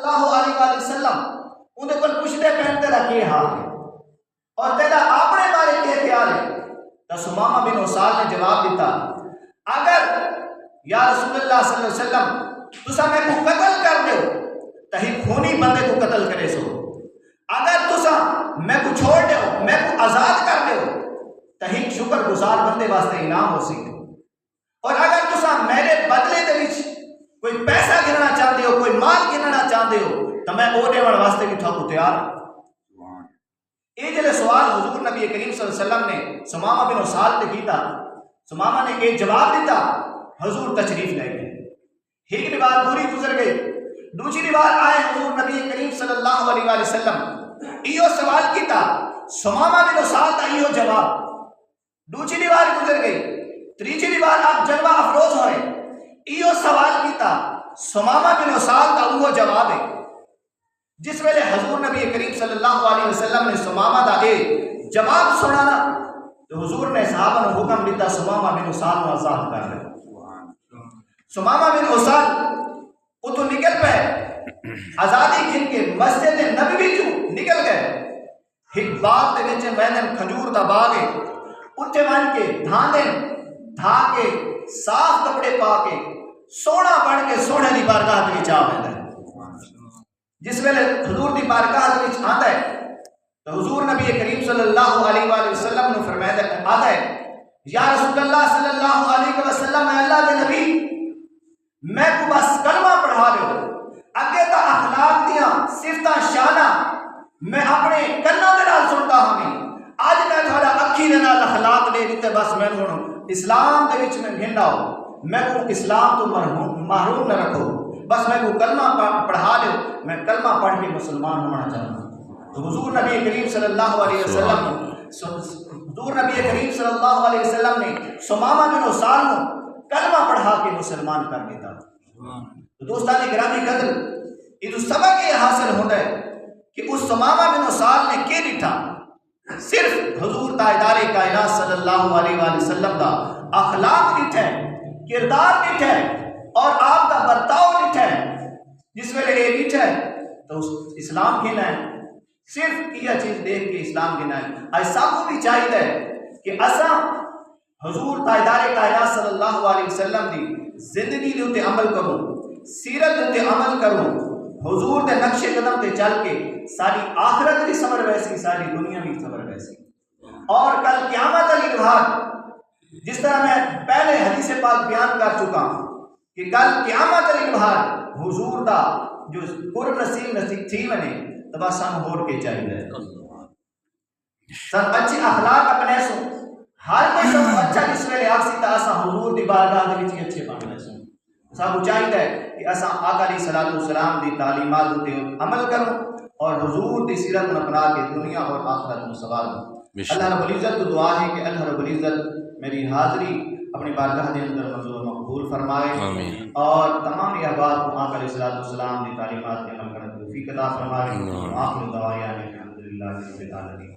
اللہ علیہ وآلہ وسلم اندے پر پوچھتے پہن تیرا کی حال ہے اور تیرا اپنے بارے کے خیال ہے؟ تو سمامہ بن اسال نے جواب دیتا اگر یا رسول اللہ صلی اللہ علیہ وسلم تسا میں کو قتل کر دیو تہی خونی بندے کو قتل کرے سو، اگر تسا میں کو چھوڑ دیو میں کو آزاد کر دیو تہی شکر گزار بندے واسطے انعام ہو سی، اور اگر تسا میرے بدلے دے وچ کوئی پیسہ گننا چاہتے ہو کوئی مال گننا چاہتے ہو تو میں او دیون واسطے بھی تھوڑا تیار ہوں۔ یہ جلے سوال حضور نبی کریم صلی اللہ علیہ وسلم نے سمامہ بن اسال تے کیتا، سمامہ نے ایک جواب دیتا، حضور تشریف لے گئے، ایک روایت پوری گزر گئی، دوسری روایت آئے حضور نبی کریم صلی اللہ علیہ وآلہ وسلم ایو سوال کیتا، سمامہ بن اسال تا ایو جواب، دوسری روایت گزر گئی، تیسری روایت آپ جلوہ افروز ہوئے، ایو سوال کیتا، سمامہ بن اسال تا وہ جواب ہے۔ جس ویلے حضور نبی کریم صلی اللہ علیہ وسلم نے سمامہ دا اے جواب سنانا تو حضور نے صحابہ نے حکم دیتا سمامہ بن اسال کو آزاد کر دے۔ سمامہ بن اسال وہ تو نکل پہ آزادی کھن کے مسجد نبوی چوں نکل گئے، ایک باغ دے وچ وینن کھجور دا باغ ہے، اتھے ون کے دھا کے صاف کپڑے پا کے سونا بن کے سونے دی بارگاہ دے وچ آ ویندا ہے۔ جس ویلے حضور دی بارگاہ دے وچ آندا ہے تو حضور نبی کریم صلی اللہ علیہ وآلہ وسلم نے فرمایا آتا ہے یا رسول اللہ صلی اللہ علیہ وسلم اے اللہ دے نبی میں کو بس کلمہ پڑھا لو، اگے تا اخلاق دیاں صفتاں شاناں میں اپنے کناں دے نال سنتا ہوں، اج میں تھوڑا اکھی دے نال اخلاق دے دیتے بس میں ہن اسلام دے وچ میں گھنڈا ہو، میں کو اسلام تو محروم نہ رکھو، بس میں کو کلمہ پڑھا لو، میں کلمہ پڑھ کے مسلمان ہونا چاہتا ہوں۔ تو حضور نبی کریم صلی اللہ علیہ وسلم نے سمامہ بن اسال کو کلمہ پڑھا کے مسلمان کر دیتا۔ تو دوستان گرامی قدر یہ تو سبق یہ حاصل ہوتا ہے کہ اس سمامہ بن اسال نے کیا ڈٹھا، صرف حضور تاجدار کائنات صلی اللہ علیہ وآلہ وسلم دا اخلاق ڈٹھا ہے، کردار ڈٹھا ہے اور آپ کا برتاؤ ڈٹھا ہے۔ جس ویلے یہ ڈٹھا ہے تو اسلام کہنا ہے، صرف یہ چیز دیکھ کے اسلام کہنا ہے۔ ایسا کو بھی چاہیے کہ اساں حضور تاجدار کائنات صلی اللہ علیہ وسلم دی زندگی دے اوتے عمل کروں، سیرت دے اوتے عمل کروں، حضور دے نقش قدم تے چل کے ساری آخرت بھی سمر ویسی ساری دنیا بھی سمر ویسی، اور کل قیامت علی بہار جس طرح میں پہلے حدیث پاک بیان کر چکا ہوں کہ کل قیامت علی بہار حضور دا جو قرب نصیب تھی میں نے تبا سن ہور کے چاہیے سن اچھی اخلاق اپنے سو ہر کوئی سب اچھا جس ویلے آکسی تا اسا حضور دی بارگاہ دے وچ اچھے بننے سو سب چاہیے کہ اسا آقا علیہ الصلوۃ والسلام دی تعلیمات تے عمل کروں اور حضور دی سیرت میں اپنا کے دنیا اور آخرت میں سوال ہوں۔ اللہ رب العزت تو دعا ہے کہ اللہ رب العزت میری حاضری اپنی بارگاہ کے اندر منظور مقبول فرمائے اور تمام احباب کو آقا علیہ الصلوۃ والسلام کی تعلیمات کے عمل کرنے کی توفیق عطا فرمائے۔ آخر دعوانا الحمدللہ رب العالمین۔